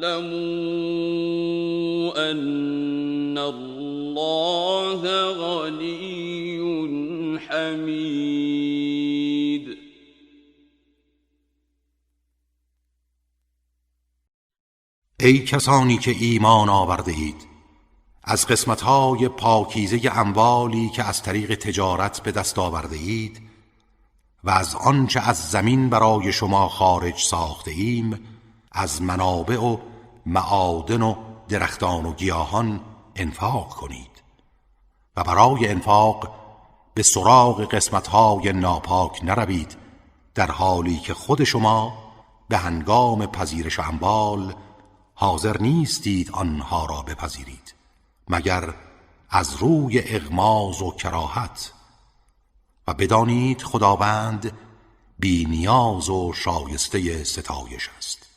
واعلموا ان الله غنی حمید. ای کسانی که ایمان آورده اید، از قسمت‌های پاکیزه اموالی که از طریق تجارت به دست آورده اید و از آنچه از زمین برای شما خارج ساخته ایم، از منابع و معادن و درختان و گیاهان انفاق کنید و برای انفاق به سراغ قسمت‌های ناپاک نروید، در حالی که خود شما به هنگام پذیرش اموال حاضر نیستید آنها را بپذیرید مگر از روی اغماض و کراهت، و بدانید خداوند بی نیاز و شایسته ستایش است.